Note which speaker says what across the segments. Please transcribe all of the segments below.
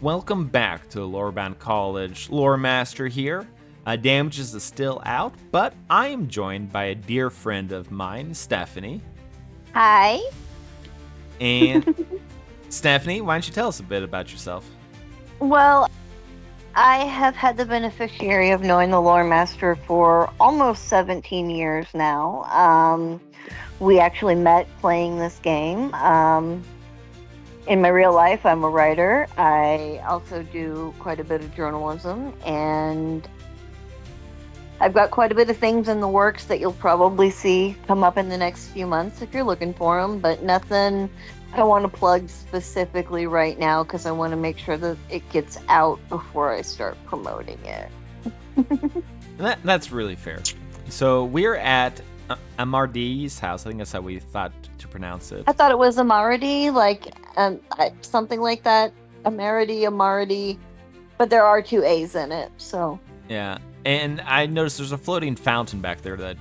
Speaker 1: welcome back to Lorebound College. Loremaster here. Damages is still out, but I am joined by a dear friend of mine, Stephanie.
Speaker 2: Hi.
Speaker 1: And Stephanie, why don't you tell us a bit about yourself?
Speaker 2: Well, I have had the beneficiary of knowing the lore master for almost 17 years now. We actually met playing this game. In my real life, I'm a writer. I also do quite a bit of journalism, and I've got quite a bit of things in the works that you'll probably see come up in the next few months if you're looking for them, but nothing I want to plug specifically right now because I want to make sure that it gets out before I start promoting it.
Speaker 1: That's really fair. So we're at Amardie's house. I think that's how we thought to pronounce it.
Speaker 2: I thought it was Amardie, something like that. Amardie, but there are two A's in it, so.
Speaker 1: Yeah, and I noticed there's a floating fountain back there that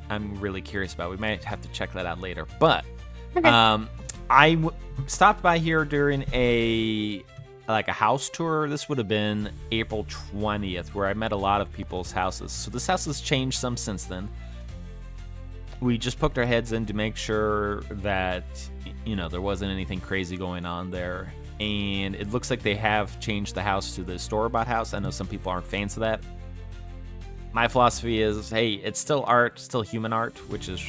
Speaker 1: I'm really curious about. We might have to check that out later. But I stopped by here during a house tour. This would have been April 20th, where I met a lot of people's houses. So this house has changed some since then. We just poked our heads in to make sure that, there wasn't anything crazy going on there. And it looks like they have changed the house to the store-bought house. I know some people aren't fans of that. My philosophy is, hey, it's still art, still human art, which is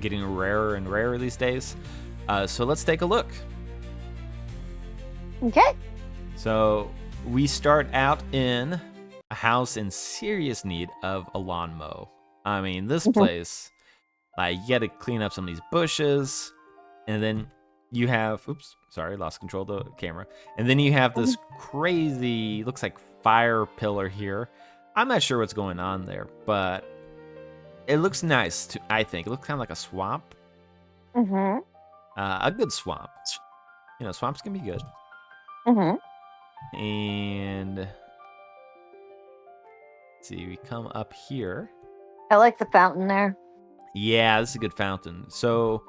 Speaker 1: getting rarer and rarer these days. So let's take a look.
Speaker 2: Okay.
Speaker 1: So we start out in a house in serious need of a lawn mow. I mean, this place, you got to clean up some of these bushes, and then you have, lost control of the camera. And then you have this crazy, looks like fire pillar here. I'm not sure what's going on there, but it looks nice, I think. It looks kind of like a swamp.
Speaker 2: Mm-hmm.
Speaker 1: A good swamp. Swamps can be good.
Speaker 2: Mm-hmm.
Speaker 1: And let's see, we come up here.
Speaker 2: I like the fountain there.
Speaker 1: Yeah, this is a good fountain. So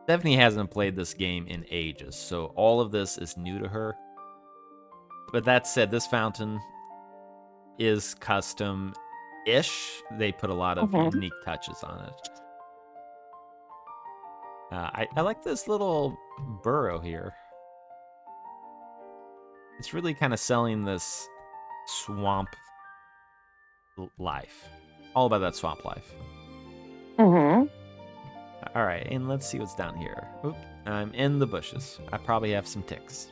Speaker 1: Stephanie hasn't played this game in ages, so all of this is new to her. But that said, this fountain is custom-ish. They put a lot of unique touches on it. I like this little burrow here. It's really kind of selling this swamp life. All about that swamp life.
Speaker 2: Mm-hmm.
Speaker 1: All right, and let's see what's down here. Oop, I'm in the bushes. I probably have some ticks.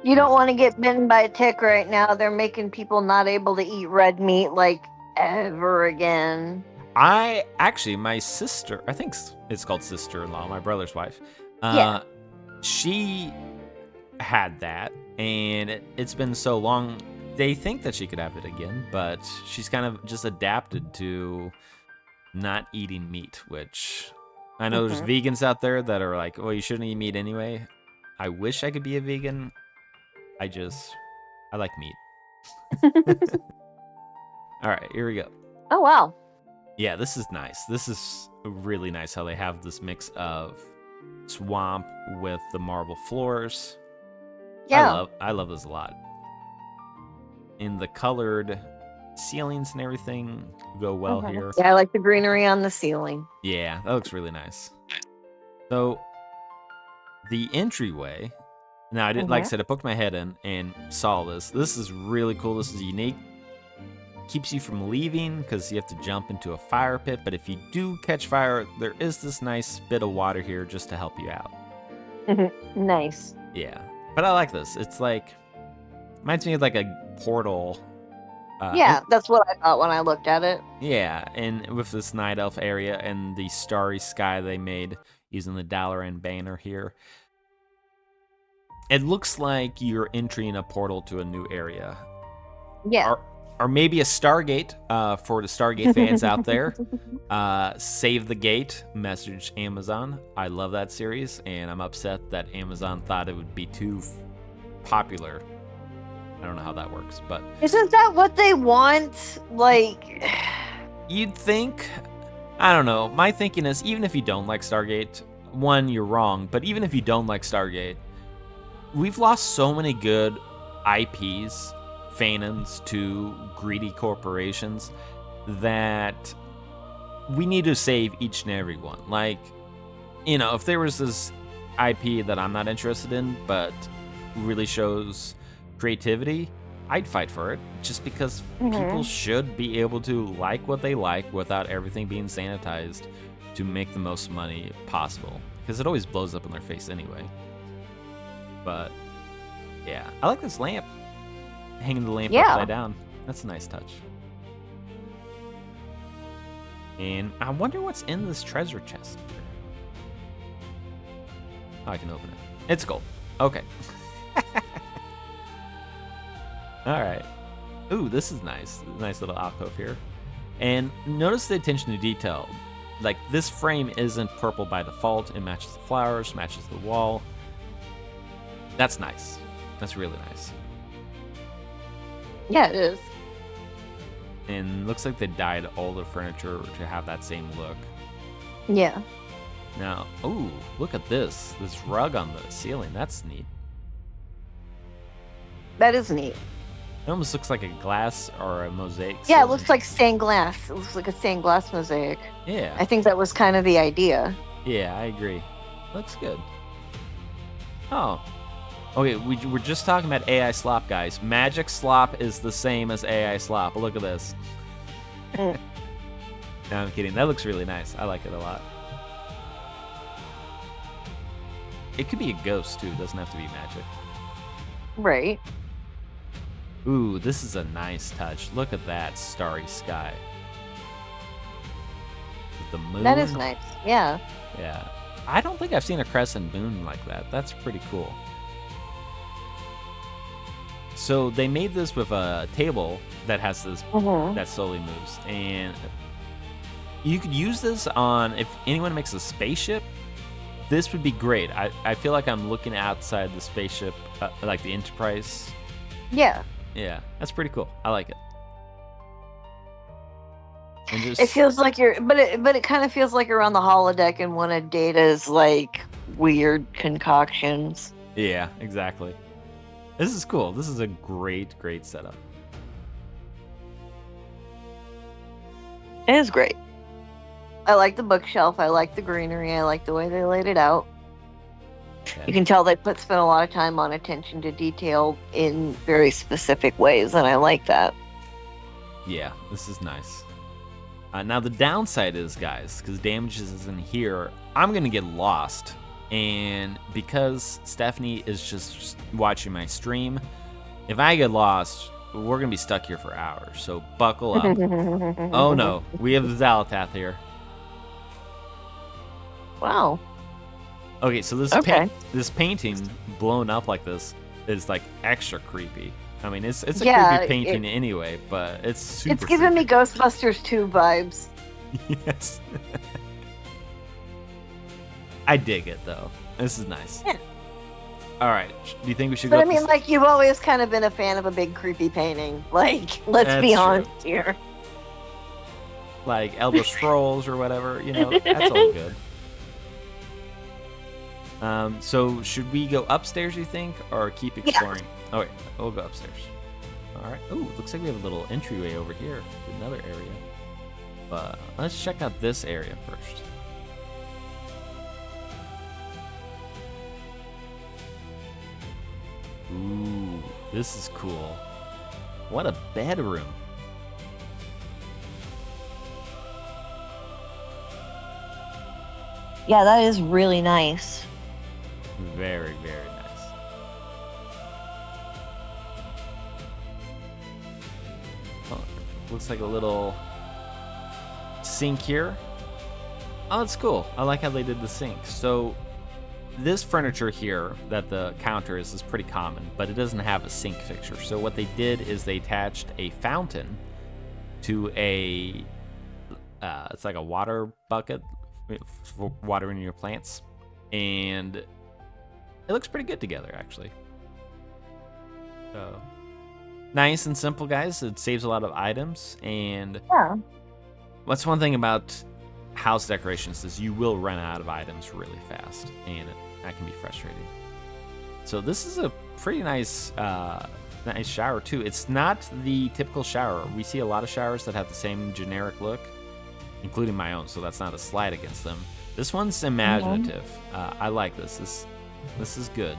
Speaker 2: You don't want to get bitten by a tick right now. They're making people not able to eat red meat ever again.
Speaker 1: My sister, I think it's called sister-in-law, my brother's wife.
Speaker 2: Yeah.
Speaker 1: She had that, and it's been so long. They think that she could have it again, but she's kind of just adapted to not eating meat, which I know there's vegans out there that are like, well, you shouldn't eat meat anyway. I wish I could be a vegan. I like meat. All right, here we go.
Speaker 2: Oh, wow.
Speaker 1: Yeah, this is nice. This is really nice how they have this mix of swamp with the marble floors.
Speaker 2: Yeah.
Speaker 1: I love this a lot. And the colored ceilings and everything go well here.
Speaker 2: Yeah, I like the greenery on the ceiling.
Speaker 1: Yeah, that looks really nice. So the entryway, now like I said, I poked my head in and saw this. This is really cool. This is unique. Keeps you from leaving because you have to jump into a fire pit. But if you do catch fire, there is this nice bit of water here just to help you out.
Speaker 2: Nice.
Speaker 1: Yeah, but I like this. It's reminds me of like a portal.
Speaker 2: That's what I thought when I looked at it.
Speaker 1: Yeah, and with this night elf area and the starry sky they made using the Dalaran banner here. It looks like you're entering a portal to a new area.
Speaker 2: Yeah.
Speaker 1: Or maybe a Stargate for the Stargate fans out there. Save the Gate, message Amazon. I love that series, and I'm upset that Amazon thought it would be too popular. I don't know how that works, but...
Speaker 2: Isn't that what they want?
Speaker 1: You'd think... I don't know. My thinking is, even if you don't like Stargate, one, you're wrong, but even if you don't like Stargate, we've lost so many good IPs, fandoms to greedy corporations that we need to save each and every one. Like, you know, if there was this IP that I'm not interested in, but really shows creativity, I'd fight for it, just because people should be able to like what they like without everything being sanitized to make the most money possible, because it always blows up in their face anyway. But yeah, I like this lamp, hanging the lamp upside down. That's a nice touch. And I wonder what's in this treasure chest. Oh, I can open it. It's gold. Okay. All right. Ooh, this is nice. Nice little alcove here. And notice the attention to detail. Like, this frame isn't purple by default. It matches the flowers, matches the wall. That's nice. That's really nice.
Speaker 2: Yeah, it is.
Speaker 1: And looks like they dyed all the furniture to have that same look.
Speaker 2: Yeah.
Speaker 1: Now, ooh, look at this. This rug on the ceiling. That's neat.
Speaker 2: That is neat.
Speaker 1: It almost looks like a glass or a mosaic.
Speaker 2: Yeah, it looks like stained glass. It looks like a stained glass mosaic.
Speaker 1: Yeah.
Speaker 2: I think that was kind of the idea.
Speaker 1: Yeah, I agree. Looks good. Oh. Okay, we're just talking about AI slop, guys. Magic slop is the same as AI slop. Look at this. No, I'm kidding. That looks really nice. I like it a lot. It could be a ghost, too. It doesn't have to be magic.
Speaker 2: Right.
Speaker 1: Ooh, this is a nice touch. Look at that starry sky. With the moon.
Speaker 2: That is nice. Yeah.
Speaker 1: Yeah. I don't think I've seen a crescent moon like that. That's pretty cool. So they made this with a table that has this that slowly moves, and you could use this on, if anyone makes a spaceship, this would be great. I feel like I'm looking outside the spaceship, like the Enterprise.
Speaker 2: Yeah.
Speaker 1: Yeah, that's pretty cool. I like it. And just,
Speaker 2: It feels like you're, but it kind of feels like you're on the holodeck in one of Data's like weird concoctions.
Speaker 1: Yeah, exactly. This is cool. This is a great setup.
Speaker 2: It is great. I like the bookshelf. I like the greenery. I like the way they laid it out.
Speaker 1: Yeah.
Speaker 2: You can tell they spent a lot of time on attention to detail in very specific ways, and I like that.
Speaker 1: Yeah, this is nice. Now the downside is, guys, because damages isn't here, I'm gonna get lost. And because Stephanie is just watching my stream, if I get lost, we're gonna be stuck here for hours. So buckle up. Oh no, we have the Zalatath here.
Speaker 2: Wow.
Speaker 1: Okay, so this this painting blown up like this is like extra creepy. I mean, it's a creepy painting anyway, but it's super.
Speaker 2: It's giving me Ghostbusters 2 vibes.
Speaker 1: Yes. I dig it though. This is nice.
Speaker 2: Yeah.
Speaker 1: All right. Do you think we should
Speaker 2: But
Speaker 1: go?
Speaker 2: I mean, like, you've always kind of been a fan of a big creepy painting. Like, let's be honest here.
Speaker 1: Like Elder Scrolls or whatever, you know, that's all good. So should we go upstairs, you think, or keep exploring? Yeah. Okay, we'll go upstairs. All right. Ooh, looks like we have a little entryway over here to another area. But let's check out this area first. Ooh, this is cool. What a bedroom.
Speaker 2: Yeah, that is really nice.
Speaker 1: Very, very nice. Oh, looks like a little sink here. Oh, it's cool. I like how they did the sink. So this furniture here that the counter is pretty common, but it doesn't have a sink fixture. So what they did is they attached a fountain to a, it's like a water bucket for watering your plants. And it looks pretty good together, actually. So nice and simple, guys. It saves a lot of items. And
Speaker 2: yeah,
Speaker 1: what's one thing about house decorations is you will run out of items really fast, and that can be frustrating. So this is a pretty nice nice shower too. It's not the typical shower. We see a lot of showers that have the same generic look, including my own, so that's not a slight against them. This one's imaginative. I like this. This is good.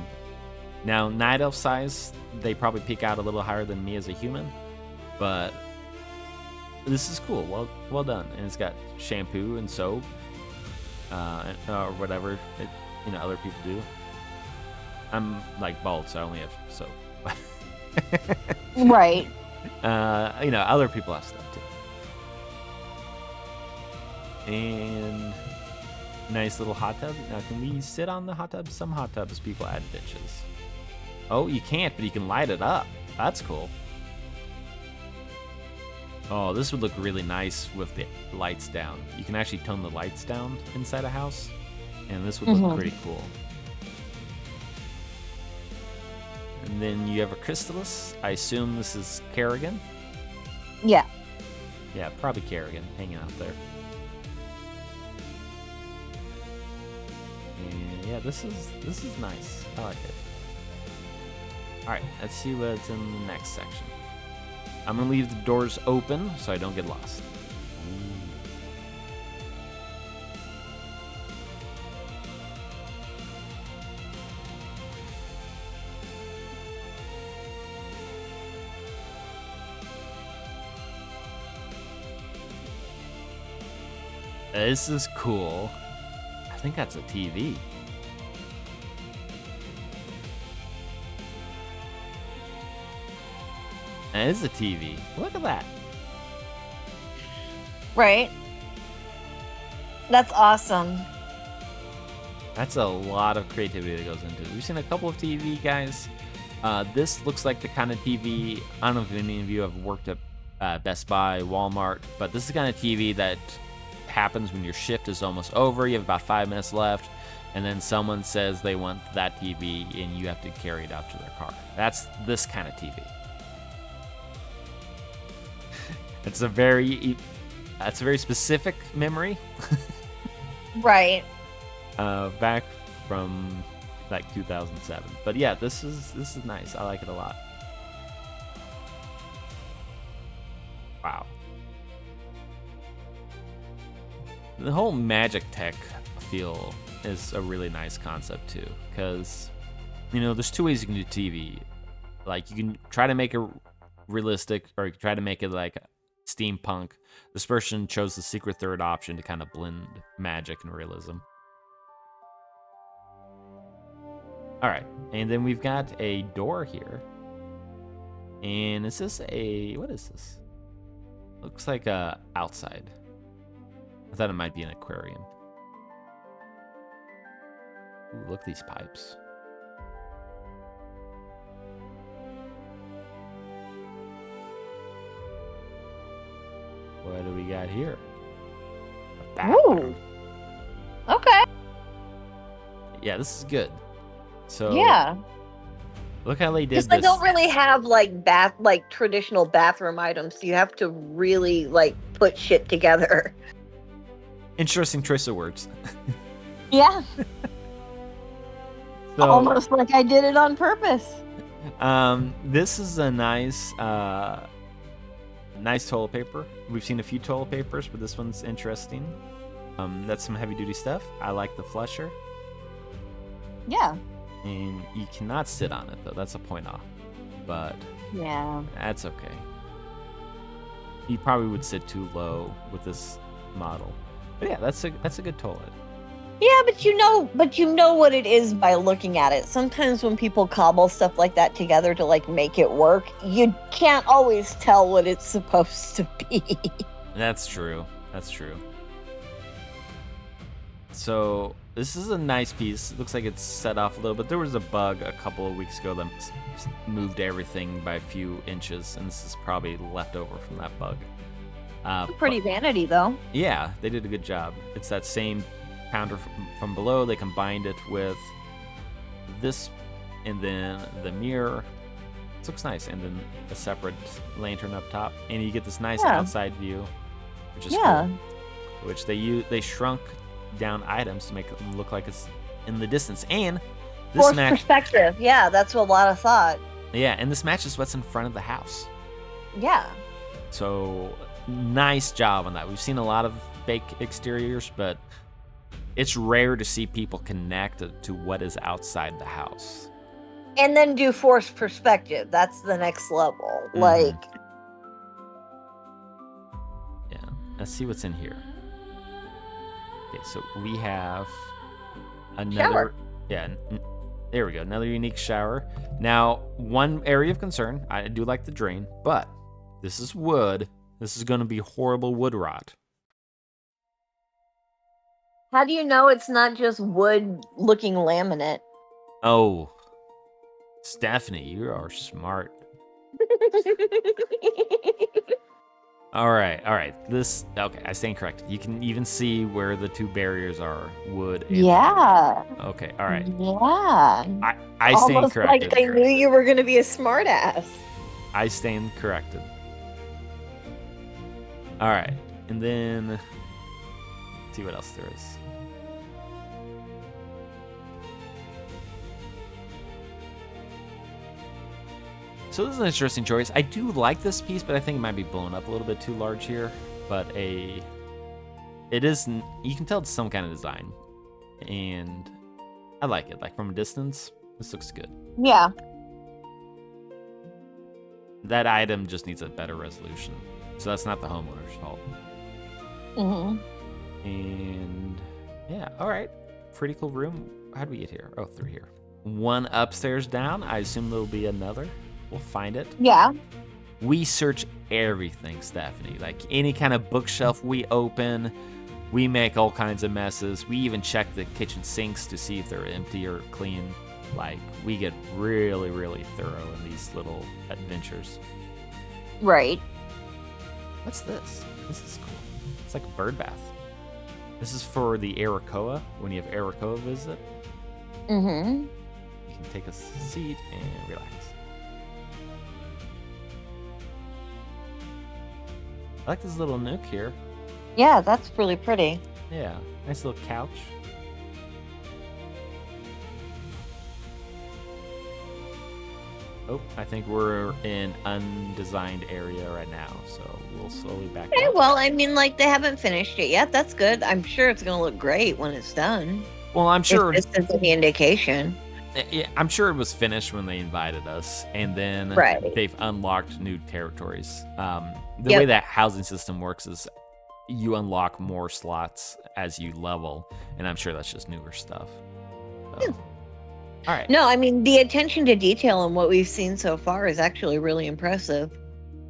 Speaker 1: Now, night elf size, they probably peak out a little higher than me as a human, but this is cool. Well done. And it's got shampoo and soap, or whatever other people do. I'm like bald, so I only have soap.
Speaker 2: Right.
Speaker 1: Other people have stuff too. And nice little hot tub. Now, can we sit on the hot tub? Some hot tubs people add benches. Oh, you can't, but you can light it up. That's cool. Oh, this would look really nice with the lights down. You can actually tone the lights down inside a house, and this would look pretty cool. And then you have a Crystallis. I assume this is Kerrigan.
Speaker 2: Yeah.
Speaker 1: Yeah, probably Kerrigan hanging out there. And yeah, this is nice. I like it. All right, let's see what's in the next section. I'm gonna leave the doors open so I don't get lost. This is cool. I think that's a TV. That is a TV. Look at that.
Speaker 2: Right. That's awesome.
Speaker 1: That's a lot of creativity that goes into it. We've seen a couple of TV guys. This looks like the kind of TV, I don't know if any of you have worked at Best Buy, Walmart, but this is the kind of TV that happens when your shift is almost over. You have about 5 minutes left, and then someone says they want that TV, and you have to carry it out to their car. That's this kind of TV. It's a very specific memory.
Speaker 2: Right.
Speaker 1: Back from like 2007. But yeah, this is nice. I like it a lot. Wow. The whole magic tech feel is a really nice concept too, because there's two ways you can do TV. Like, you can try to make it realistic, or you can try to make it like steampunk. This person chose the secret third option to kind of blend magic and realism. All right, and then we've got a door here. And is this what is this? Looks like outside. I thought it might be an aquarium. Ooh, look at these pipes. What do we got here? A bathroom.
Speaker 2: Ooh. Okay.
Speaker 1: Yeah, this is good. So
Speaker 2: yeah.
Speaker 1: Look how they did
Speaker 2: Because
Speaker 1: this.
Speaker 2: they don't really have like traditional bathroom items. You have to really put shit together.
Speaker 1: Interesting choice of words.
Speaker 2: Yeah.
Speaker 1: So,
Speaker 2: almost like I did it on purpose.
Speaker 1: This is a nice toilet paper. We've seen a few toilet papers, but this one's interesting. That's some heavy duty stuff. I like the flusher.
Speaker 2: Yeah.
Speaker 1: And you cannot sit on it though. That's a point off. But
Speaker 2: yeah,
Speaker 1: that's okay. You probably would sit too low with this model. But yeah, that's a good toilet.
Speaker 2: Yeah, but you know what it is by looking at it. Sometimes when people cobble stuff like that together to make it work, you can't always tell what it's supposed to be.
Speaker 1: That's true. So this is a nice piece. It looks like it's set off a little bit. There was a bug a couple of weeks ago that moved everything by a few inches, and this is probably left over from that bug.
Speaker 2: Pretty vanity though.
Speaker 1: Yeah, they did a good job. It's that same counter from below. They combined it with this, and then the mirror. It looks nice, and then a separate lantern up top, and you get this nice outside view, which is cool. which they shrunk down items to make them look like it's in the distance. And this
Speaker 2: Forced perspective. Yeah, that's what a lot of thought.
Speaker 1: Yeah, and this matches what's in front of the house.
Speaker 2: Yeah.
Speaker 1: So nice job on that. We've seen a lot of fake exteriors, but it's rare to see people connect to what is outside the house.
Speaker 2: And then do forced perspective. That's the next level. Like,
Speaker 1: yeah, let's see what's in here. Okay, so we have another
Speaker 2: shower.
Speaker 1: Yeah, there we go. Another unique shower. Now, one area of concern, I do like the drain, but this is wood. This is going to be horrible wood rot.
Speaker 2: How do you know it's not just wood-looking laminate?
Speaker 1: Oh, Stephanie, you are smart. All right. Okay, I stand corrected. You can even see where the two barriers are, wood and
Speaker 2: yeah.
Speaker 1: wood. Okay, all right.
Speaker 2: Yeah.
Speaker 1: I stand
Speaker 2: Almost
Speaker 1: corrected.
Speaker 2: like they knew you were going to be a smartass.
Speaker 1: I stand corrected. All right, and then let's see what else there is. So this is an interesting choice. I do like this piece, but I think it might be blown up a little bit too large here. But it is, you can tell it's some kind of design, and I like it. Like from a distance, this looks good.
Speaker 2: Yeah.
Speaker 1: That item just needs a better resolution, so that's not the homeowner's fault. And yeah, all right, pretty cool room. How do we get here? Oh, through here. One upstairs down. I assume there'll be another. We'll find it.
Speaker 2: Yeah.
Speaker 1: We search everything, Stephanie. Like any kind of bookshelf we open, we make all kinds of messes. We even check the kitchen sinks to see if they're empty or clean. Like, we get really, really thorough in these little adventures.
Speaker 2: Right.
Speaker 1: What's this? This is cool. It's like a bird bath. This is for the Arakoa, when you have Arakoa visit. You can take a seat and relax. I like this little nook here.
Speaker 2: Yeah, that's really pretty.
Speaker 1: Yeah, nice little couch. Oh, I think we're in undesigned area right now, so we'll slowly back
Speaker 2: Okay,
Speaker 1: up.
Speaker 2: well, I mean, like, they haven't finished it yet. That's good. I'm sure it's going to look great when it's done.
Speaker 1: Well, I'm sure
Speaker 2: If this is any indication.
Speaker 1: I'm sure it was finished when they invited us, and then they've unlocked new territories. The way that housing system works is you unlock more slots as you level, and I'm sure that's just newer stuff. So. All right.
Speaker 2: No, I mean, the attention to detail in what we've seen so far is actually really impressive.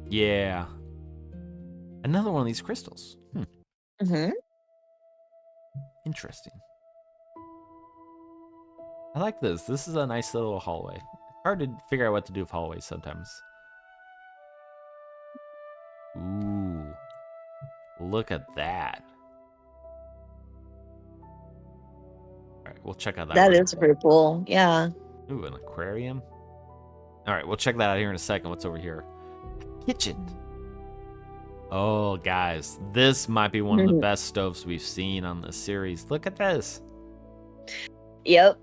Speaker 1: Yeah. Another one of these crystals. Interesting. I like this. This is a nice little hallway. It's hard to figure out what to do with hallways sometimes. Ooh. Look at that. All right, we'll check out that.
Speaker 2: That is pretty cool. Yeah.
Speaker 1: Ooh, an aquarium. All right, we'll check that out here in a second. What's over here? Kitchen. Oh, guys, this might be one of the best stoves we've seen on this series. Look at this.
Speaker 2: Yep.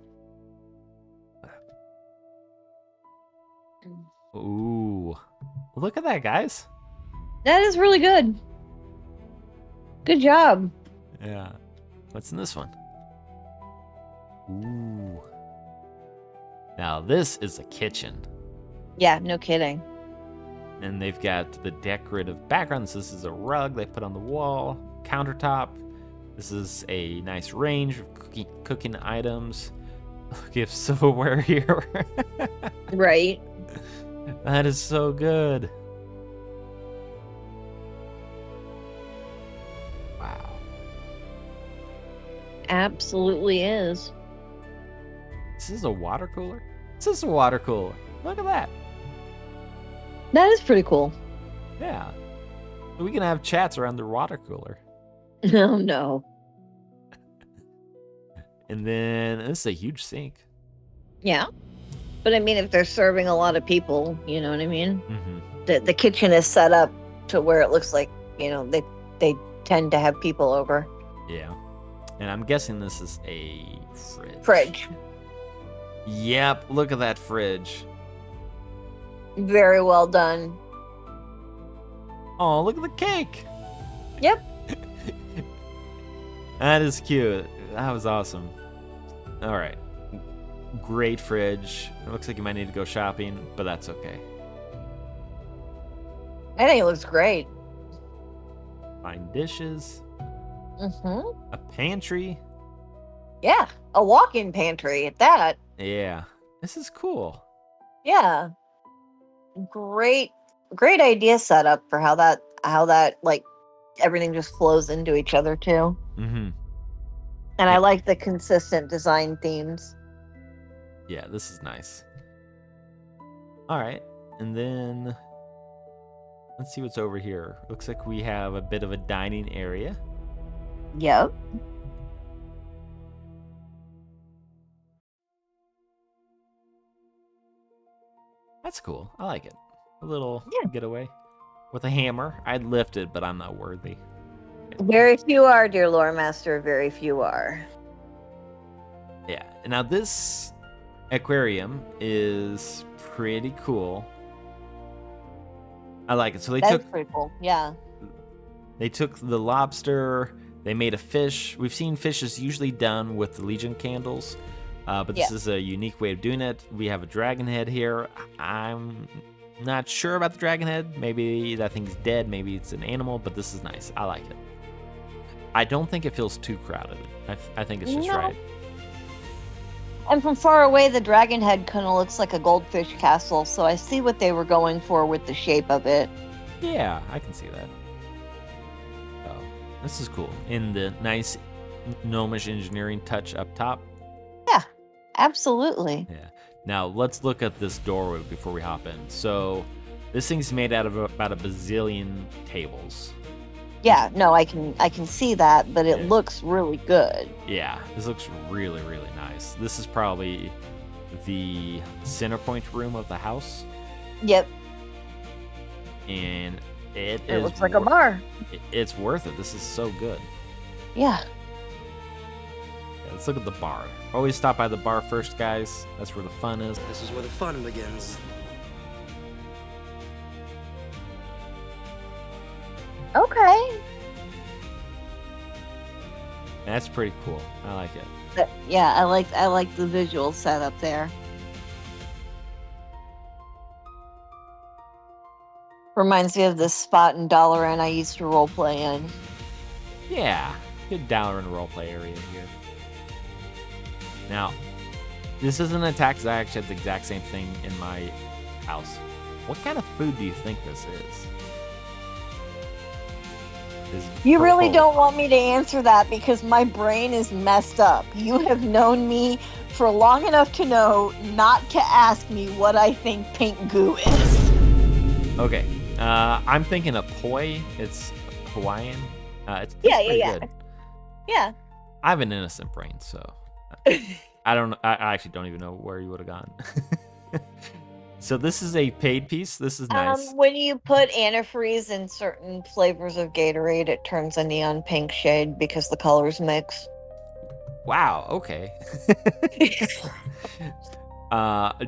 Speaker 1: Ooh. Look at that, guys.
Speaker 2: That is really good. Good job.
Speaker 1: Yeah. What's in this one? Ooh. Now, this is a kitchen.
Speaker 2: Yeah, no kidding.
Speaker 1: And they've got the decorative backgrounds. This is a rug they put on the wall, countertop. This is a nice range of cooking items. Gift silverware here.
Speaker 2: Right.
Speaker 1: That is so good. Wow.
Speaker 2: Absolutely is.
Speaker 1: This is a water cooler? This is a water cooler. Look at that.
Speaker 2: That is pretty cool.
Speaker 1: Yeah. We can have chats around the water cooler.
Speaker 2: Oh, no.
Speaker 1: And then this is a huge sink.
Speaker 2: Yeah. But I mean, if they're serving a lot of people, you know what I mean?
Speaker 1: Mm-hmm.
Speaker 2: The kitchen is set up to where it looks like, you know, they tend to have people over.
Speaker 1: Yeah. And I'm guessing this is a
Speaker 2: Fridge.
Speaker 1: Yep, look at that fridge.
Speaker 2: Very well done.
Speaker 1: Oh, look at the cake.
Speaker 2: Yep.
Speaker 1: That is cute. That was awesome. All right. Great fridge. It looks like you might need to go shopping, but that's okay.
Speaker 2: I think it looks great.
Speaker 1: Fine dishes.
Speaker 2: Mm-hmm.
Speaker 1: A pantry.
Speaker 2: Yeah, a walk-in pantry at that.
Speaker 1: Yeah. This is cool.
Speaker 2: Yeah. Great idea setup for how that like everything just flows into each other too.
Speaker 1: Mm-hmm.
Speaker 2: And I like the consistent design themes.
Speaker 1: Yeah, this is nice. All right. And then let's see what's over here. Looks like we have a bit of a dining area.
Speaker 2: Yep.
Speaker 1: That's cool. I like it. A little getaway with a hammer. I'd lift it, but I'm not worthy.
Speaker 2: Very few are, dear Loremaster. Very few are.
Speaker 1: Yeah. Now this aquarium is pretty cool. I like it. So
Speaker 2: That's pretty cool. Yeah.
Speaker 1: They took the lobster. They made a fish. We've seen fishes usually done with the Legion candles. But this is a unique way of doing it. We have a dragon head here. I'm not sure about the dragon head. Maybe that thing's dead. Maybe it's an animal, but this is nice. I like it. I don't think it feels too crowded. I think it's just right.
Speaker 2: And from far away, the dragon head kind of looks like a goldfish castle, so I see what they were going for with the shape of it.
Speaker 1: Yeah, I can see that. Oh, this is cool. In the nice gnomish engineering touch up top.
Speaker 2: Yeah. Absolutely.
Speaker 1: Yeah. Now let's look at this doorway before we hop in. So this thing's made out of about a bazillion tables.
Speaker 2: Yeah, no, I can see that, but it looks really good.
Speaker 1: Yeah, this looks really, really nice. This is probably the center point room of the house.
Speaker 2: Yep.
Speaker 1: And it
Speaker 2: looks like a bar.
Speaker 1: It's worth it. This is so good.
Speaker 2: Yeah.
Speaker 1: Let's look at the bar. Always stop by the bar first, guys. That's where the fun is.
Speaker 3: This is where the fun begins.
Speaker 2: Okay.
Speaker 1: That's pretty cool. I like it.
Speaker 2: Yeah, I like the visual setup there. Reminds me of this spot in Dalaran I used to roleplay in.
Speaker 1: Yeah, good dollar and roleplay area here. Now, this isn't an attack because I actually have the exact same thing in my house. What kind of food do you think this is?
Speaker 2: You really don't want me to answer that because my brain is messed up. You have known me for long enough to know not to ask me what I think pink goo is.
Speaker 1: Okay, I'm thinking a poi. It's Hawaiian. It's pretty good.
Speaker 2: Yeah.
Speaker 1: I have an innocent brain, so I actually don't even know where you would have gone. So this is a paid piece. This is nice.
Speaker 2: When you put antifreeze in certain flavors of Gatorade, it turns a neon pink shade because the colors mix.
Speaker 1: Wow. Okay.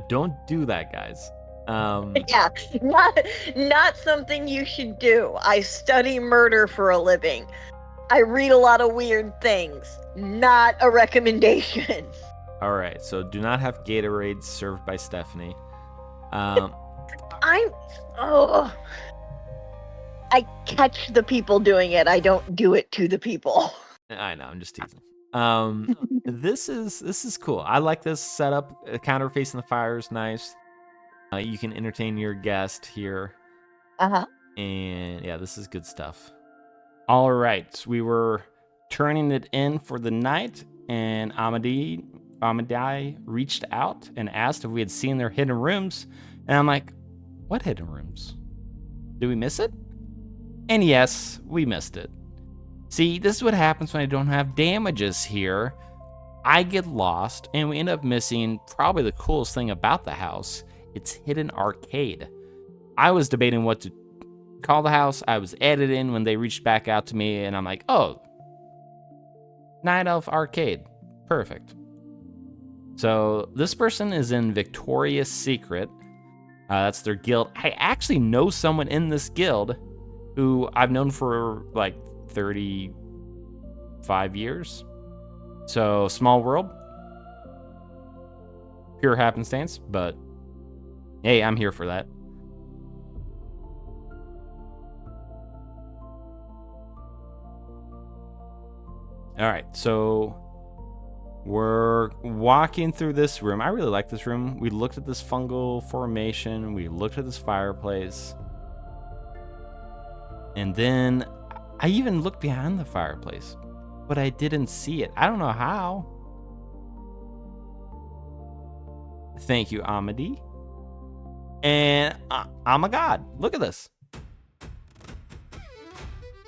Speaker 1: Don't do that, guys.
Speaker 2: Yeah, not something you should do. I study murder for a living. I read a lot of weird things. Not a recommendation.
Speaker 1: All right. So do not have Gatorade served by Stephanie.
Speaker 2: I catch the people doing it. I don't do it to the people.
Speaker 1: I know. I'm just teasing. This is cool. I like this setup. The counter facing the fire is nice. You can entertain your guest here. And yeah, this is good stuff. All right, we were turning it in for the night, and Amardie reached out and asked if we had seen their hidden rooms. And I'm like, what hidden rooms? Did we miss it? And yes, we missed it. See, this is what happens when I don't have damages here. I get lost, and we end up missing probably the coolest thing about the house. It's hidden arcade. I was debating what to call the house. I was added in when they reached back out to me, and I'm like, oh, Night Elf Arcade. Perfect. So this person is in Victoria's Secret. That's their guild. I actually know someone in this guild who I've known for like 35 years. So small world. Pure happenstance, but hey, I'm here for that. All right, so we're walking through this room. I really like this room. We looked at this fungal formation. We looked at this fireplace. And then I even looked behind the fireplace, but I didn't see it. I don't know how. Thank you, Amardie. And oh my God, look at this.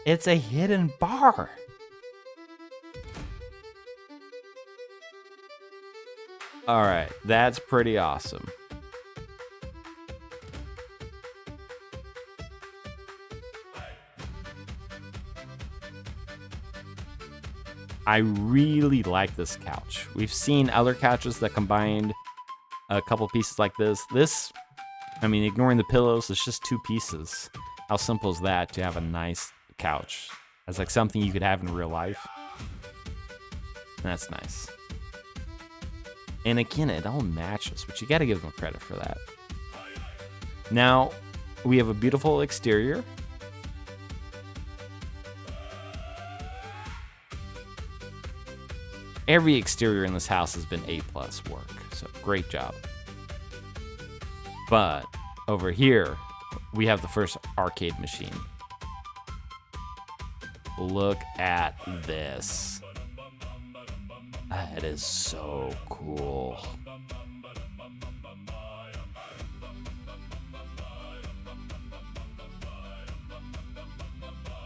Speaker 1: It's a hidden bar. All right, that's pretty awesome. I really like this couch. We've seen other couches that combined a couple pieces like this. This, I mean, ignoring the pillows, it's just 2 pieces. How simple is that to have a nice couch? That's like something you could have in real life. That's nice. And again, it all matches, but you got to give them credit for that. Now, we have a beautiful exterior. Every exterior in this house has been A+ work, so great job. But over here, we have the first arcade machine. Look at this. That is so cool.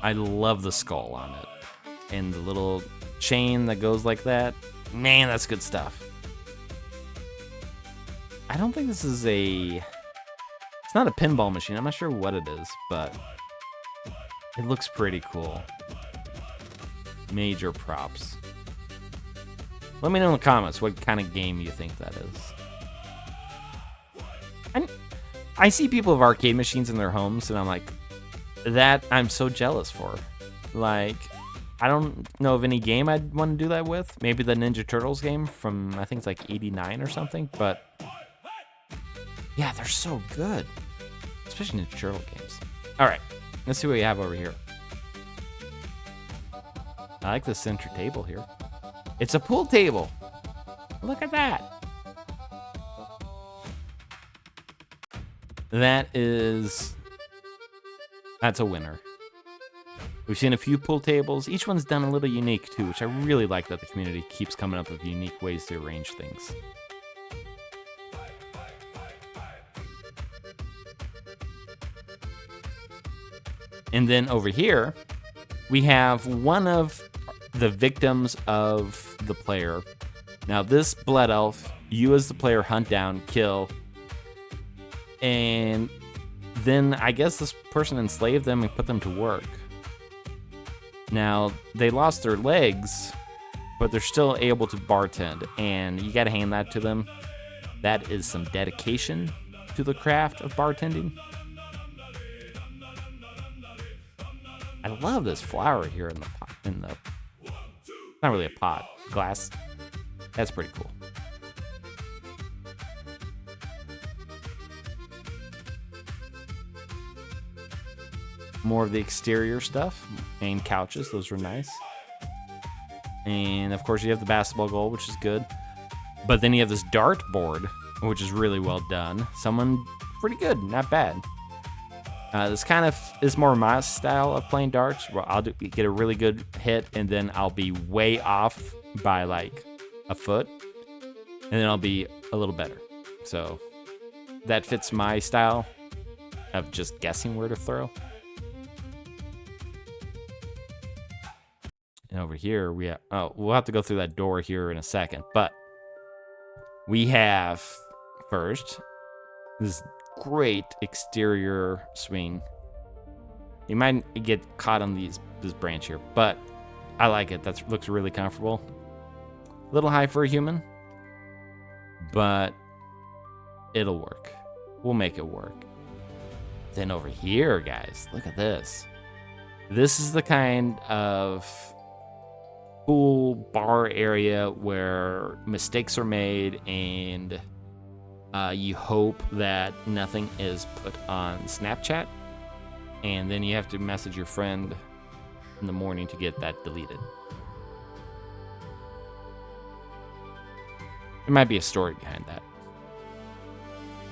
Speaker 1: I love the skull on it. And the little chain that goes like that. Man, that's good stuff. I don't think this is a... It's not a pinball machine. I'm not sure what it is, but it looks pretty cool. Major props. Let me know in the comments what kind of game you think that is. I see people with arcade machines in their homes, and I'm like, that I'm so jealous for. Like, I don't know of any game I'd want to do that with. Maybe the Ninja Turtles game from, I think it's like 89 or something, but yeah, they're so good. Especially Ninja Turtle games. All right, let's see what we have over here. I like the center table here. It's a pool table. Look at that. That's a winner. We've seen a few pool tables. Each one's done a little unique too, which I really like that the community keeps coming up with unique ways to arrange things. And then over here, we have one of the victims of the player. Now this blood elf, you as the player hunt down, kill, and then I guess this person enslaved them and put them to work. Now they lost their legs, but they're still able to bartend, and you gotta hand that to them. That is some dedication to the craft of bartending. I love this flower here in the pot, not really a pot, glass. That's pretty cool. More of the exterior stuff and couches, those were nice. And of course you have the basketball goal, which is good. But then you have this dart board, which is really well done. Someone pretty good, not bad. This kind of is more my style of playing darts, where I'll get a really good hit, and then I'll be way off by like a foot, and then I'll be a little better. So that fits my style of just guessing where to throw. And over here, we have, we'll have to go through that door here in a second, but we have first this great exterior swing. You might get caught on this branch here, but I like it. That looks really comfortable. A little high for a human, but it'll work. We'll make it work. Then over here, guys, look at this. This is the kind of cool bar area where mistakes are made and you hope that nothing is put on Snapchat, and then you have to message your friend in the morning to get that deleted. There might be a story behind that.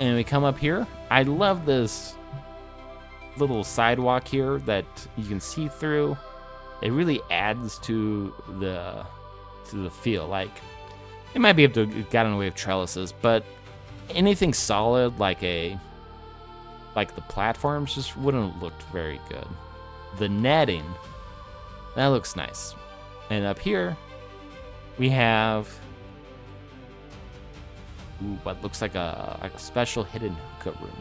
Speaker 1: And we come up here. I love this little sidewalk here that you can see through. It really adds to the feel. Like, it might be able to get in the way of trellises, but anything solid like the platforms just wouldn't have looked very good. The netting, that looks nice. And up here we have what looks like a special hidden hookah room.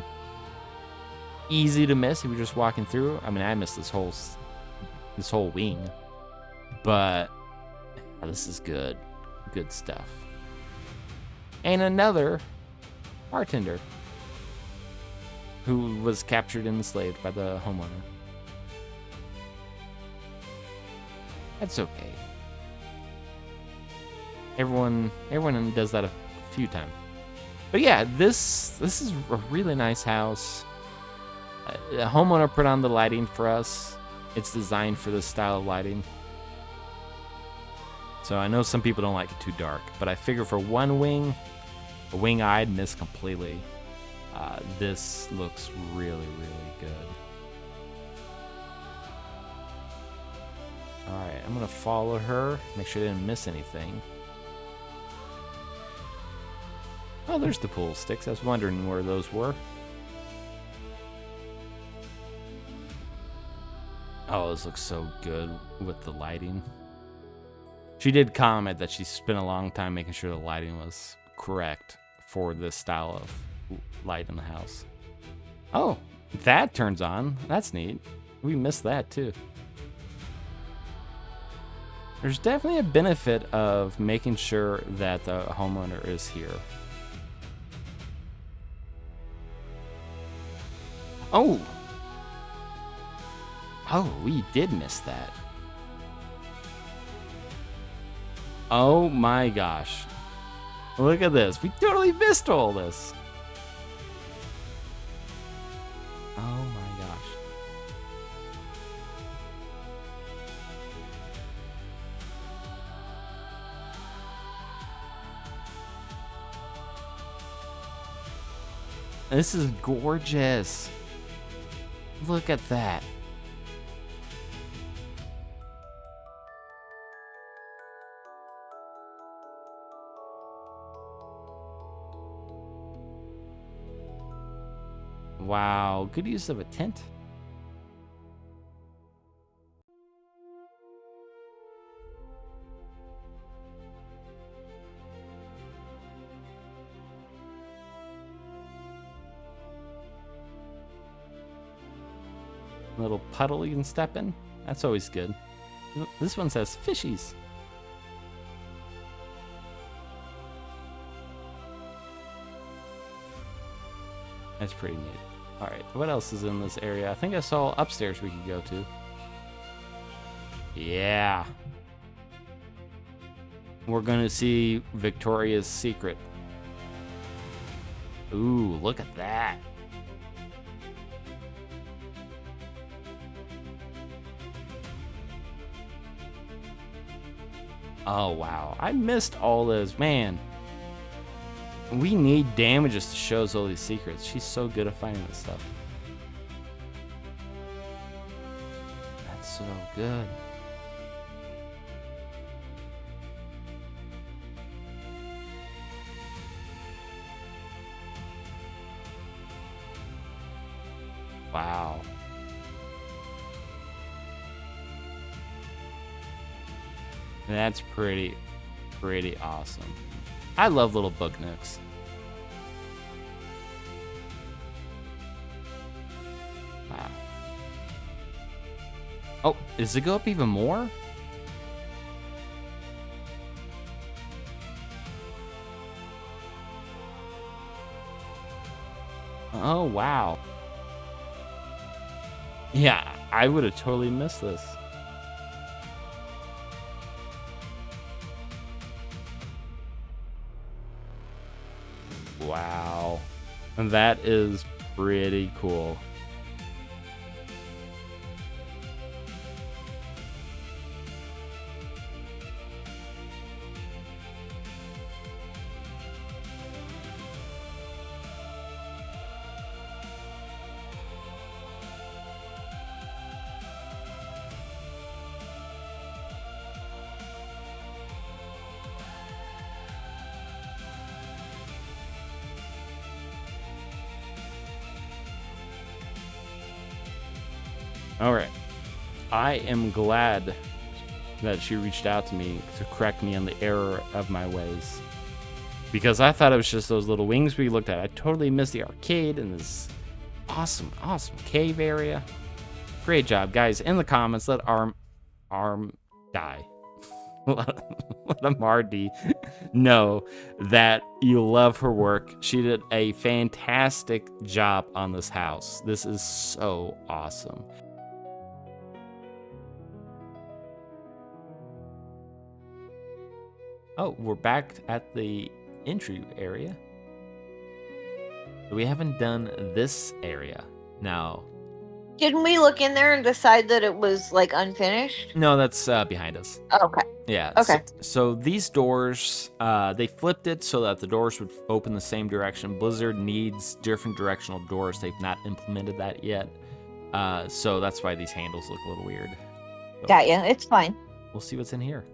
Speaker 1: Easy to miss if you're just walking through. I mean, I missed this whole wing, but this is good stuff. And another bartender who was captured and enslaved by the homeowner. That's okay. Everyone does that a few times. But yeah, this is a really nice house. The homeowner put on the lighting for us. It's designed for this style of lighting. So I know some people don't like it too dark, but I figure for one wing, a wing I'd miss completely. This looks really, really good. All right, I'm gonna follow her, make sure I didn't miss anything. Oh, there's the pool sticks. I was wondering where those were. Oh, this looks so good with the lighting. She did comment that she spent a long time making sure the lighting was correct for this style of light in the house. Oh, that turns on. That's neat. We missed that too. There's definitely a benefit of making sure that the homeowner is here. Oh, we did miss that. Oh my gosh. Look at this. We totally missed all this. Oh my gosh. This is gorgeous. Look at that. Wow, good use of a tent. A little puddle you can step in. That's always good. This one says fishies. That's pretty neat. All right, what else is in this area? I think I saw upstairs we could go to. Yeah. We're gonna see Victoria's Secret. Ooh, look at that. Oh, wow. I missed all those, man. We need Damages to show us all these secrets. She's so good at finding this stuff. That's so good. Wow. That's pretty awesome. I love little book nooks. Wow. Oh, does it go up even more? Oh, wow. Yeah, I would have totally missed this. Wow. And that is pretty cool. All right. I am glad that she reached out to me to correct me on the error of my ways. Because I thought it was just those little wings we looked at. I totally missed the arcade and this awesome cave area. Great job, guys. In the comments, let Arm die. Let Amardie know that you love her work. She did a fantastic job on this house. This is so awesome. Oh, we're back at the entry area. We haven't done this area. Now,
Speaker 2: Didn't we look in there and decide that it was like unfinished?
Speaker 1: no, that's behind us.
Speaker 2: Okay.
Speaker 1: Yeah.
Speaker 2: Okay.
Speaker 1: So these doors, they flipped it so that the doors would open the same direction. Blizzard needs different directional doors. They've not implemented that yet. So that's why these handles look a little weird. So
Speaker 2: Got ya. It's fine.
Speaker 1: we'll see what's in here.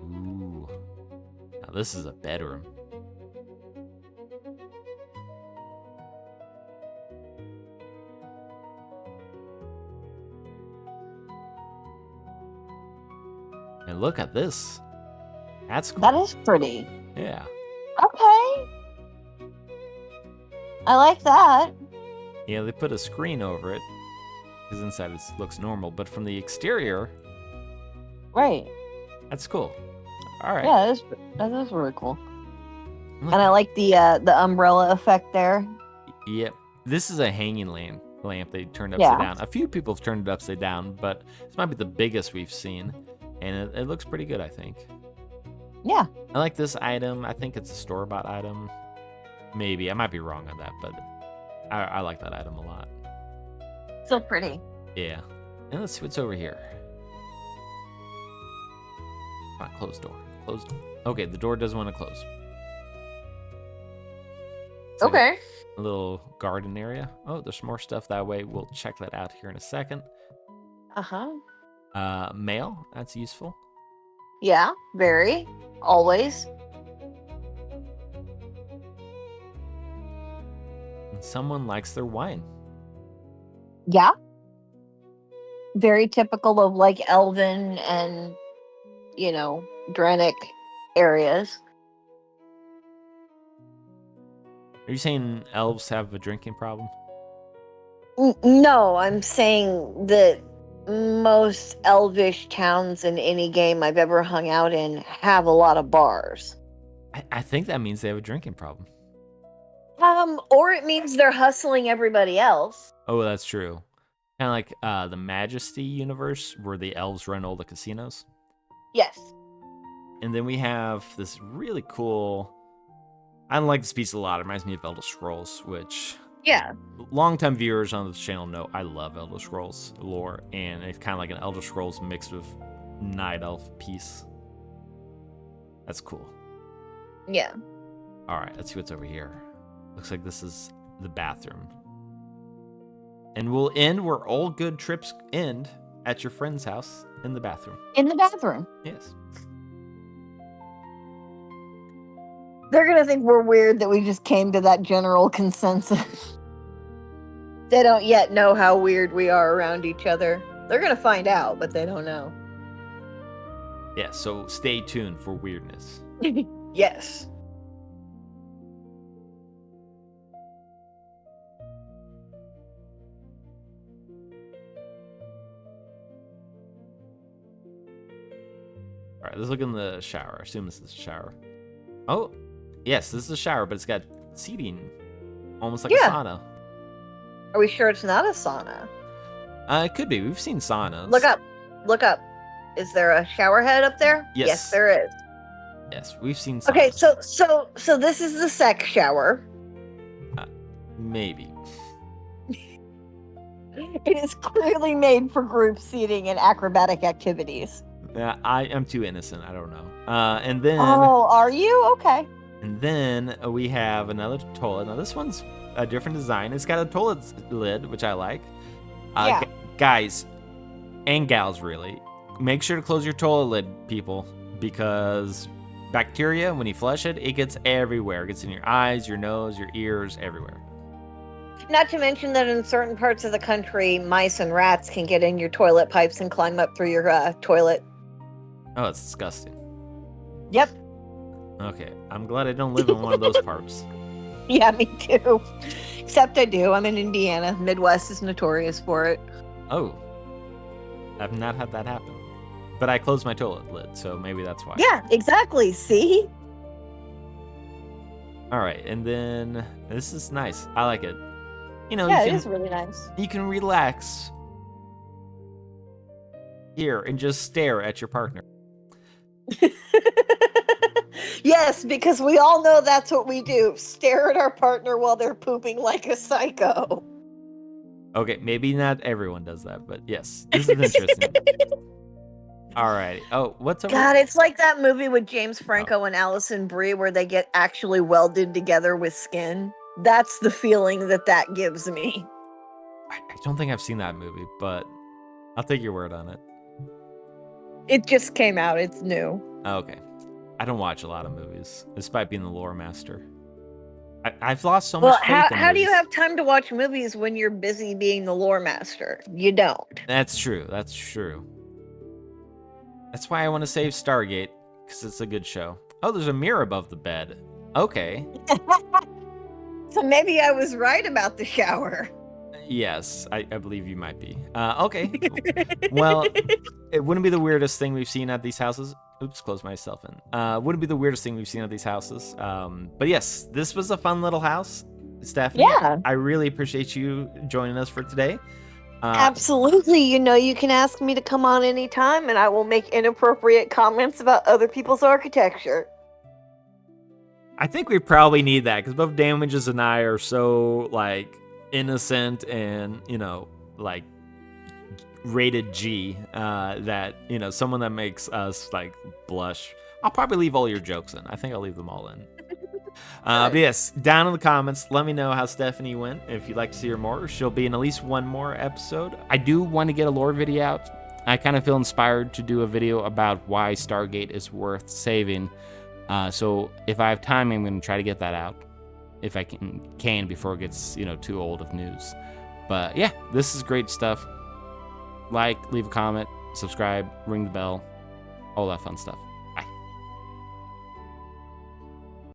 Speaker 1: Ooh. Now this is a bedroom. And look at this. That's cool.
Speaker 2: That is pretty.
Speaker 1: Yeah.
Speaker 2: Okay. I like that.
Speaker 1: Yeah, they put a screen over it because inside it looks normal, but from the exterior,
Speaker 2: Right.
Speaker 1: that's cool. All right.
Speaker 2: Yeah, that is really cool.
Speaker 1: Look.
Speaker 2: And I like the umbrella effect there.
Speaker 1: Yep. This is a hanging lamp they turned upside down. A few people have turned it upside down, but this might be the biggest we've seen. And it looks pretty good, I think.
Speaker 2: Yeah.
Speaker 1: I like this item. I think it's a store-bought item. Maybe. I might be wrong on that, but I like that item a lot.
Speaker 2: So pretty.
Speaker 1: Yeah. And let's see what's over here. Come on, closed door. Closed door. Okay, the door doesn't want to close. It's like
Speaker 2: Okay.
Speaker 1: a little garden area. Oh, there's more stuff that way. We'll check that out here in a second.
Speaker 2: Uh-huh.
Speaker 1: Mail. That's useful.
Speaker 2: Yeah, very. Always.
Speaker 1: And someone likes their wine.
Speaker 2: Yeah. Very typical of like elven and, Dranic areas.
Speaker 1: Are you saying elves have a drinking problem?
Speaker 2: No, I'm saying that most elvish towns in any game I've ever hung out in have a lot of bars.
Speaker 1: I think that means they have a drinking problem.
Speaker 2: Or it means they're hustling everybody else.
Speaker 1: Oh, that's true. Kind of like the Majesty universe where the elves run all the casinos.
Speaker 2: Yes.
Speaker 1: And then we have this really cool... I don't like this piece a lot. It reminds me of Elder Scrolls, which...
Speaker 2: Yeah.
Speaker 1: Longtime viewers on this channel know I love Elder Scrolls lore, and it's kind of like an Elder Scrolls mixed with Night Elf piece. That's cool.
Speaker 2: Yeah.
Speaker 1: All right, let's see what's over here. Looks like this is the bathroom. And we'll end where all good trips end, at your friend's house in the bathroom.
Speaker 2: In the bathroom.
Speaker 1: Yes.
Speaker 2: They're gonna think we're weird that we just came to that general consensus. They don't yet know how weird we are around each other. They're gonna find out, but they don't know.
Speaker 1: Yeah, so stay tuned for weirdness.
Speaker 2: Yes.
Speaker 1: right, let's look in the shower. I assume this is a shower. Oh, yes, this is a shower, but it's got seating, almost like a sauna.
Speaker 2: Are we sure it's not a sauna?
Speaker 1: It could be. We've seen saunas.
Speaker 2: Look up. Look up. Is there a shower head up there?
Speaker 1: Yes,
Speaker 2: there is.
Speaker 1: Yes, we've seen saunas.
Speaker 2: Okay, so this is the sex shower.
Speaker 1: Maybe.
Speaker 2: It is clearly made for group seating and acrobatic activities.
Speaker 1: Yeah, I am too innocent. I don't know. And then.
Speaker 2: Oh, are you? Okay.
Speaker 1: And then we have another toilet. Now this one's a different design. It's got a toilet lid, which I like. Guys and gals, really, make sure to close your toilet lid, people, because bacteria, when you flush it, it gets everywhere. It gets in your eyes, your nose, your ears, everywhere.
Speaker 2: Not to mention that in certain parts of the country, mice and rats can get in your toilet pipes and climb up through your toilet.
Speaker 1: Oh, it's disgusting.
Speaker 2: Yep.
Speaker 1: Okay, I'm glad I don't live in one of those parts.
Speaker 2: Yeah, me too. Except I do. I'm in Indiana. Midwest is notorious for it.
Speaker 1: Oh. I've not had that happen. But I closed my toilet lid, so maybe that's why.
Speaker 2: Yeah, exactly. See?
Speaker 1: All right, and then this is nice. I like it. You know,
Speaker 2: it is really nice.
Speaker 1: You can relax here and just stare at your partner.
Speaker 2: Yes, because we all know that's what we do. Stare at our partner while they're pooping like a psycho.
Speaker 1: Okay, maybe not everyone does that, but yes, this is interesting. All right. Oh, what's over?
Speaker 2: God, it's like that movie with James Franco and Alison Brie where they get actually welded together with skin. That's the feeling that gives me.
Speaker 1: I don't think I've seen that movie, but I'll take your word on it.
Speaker 2: It just came out. It's new.
Speaker 1: Okay. I don't watch a lot of movies, despite being the Loremaster. I've lost so much faith in movies.
Speaker 2: How do you have time to watch movies when you're busy being the Loremaster? You don't.
Speaker 1: That's true. That's true. That's why I want to save Stargate, because it's a good show. Oh, there's a mirror above the bed. Okay.
Speaker 2: So maybe I was right about the shower.
Speaker 1: Yes, I believe you might be. Okay. Well, it wouldn't be the weirdest thing we've seen at these houses. Oops, closed myself in. Wouldn't be the weirdest thing we've seen at these houses. But yes, this was a fun little house. Stephanie,
Speaker 2: yeah.
Speaker 1: I really appreciate you joining us for today.
Speaker 2: Absolutely. You know, you can ask me to come on anytime, and I will make inappropriate comments about other people's architecture.
Speaker 1: I think we probably need that, because both Damages and I are so, like, innocent and, you know, like, rated G, that, you know, someone that makes us, like, blush. I'll probably leave all your jokes in. I think I'll leave them all in. But yes, down in the comments, let me know how Stephanie went. If you'd like to see her more, she'll be in at least one more episode. I do want to get a lore video out. I kind of feel inspired to do a video about why Stargate is worth saving. So if I have time, I'm going to try to get that out. If I can before it gets, you know, too old of news. But yeah, this is great stuff. Like, leave a comment, subscribe, ring the bell, all that fun stuff.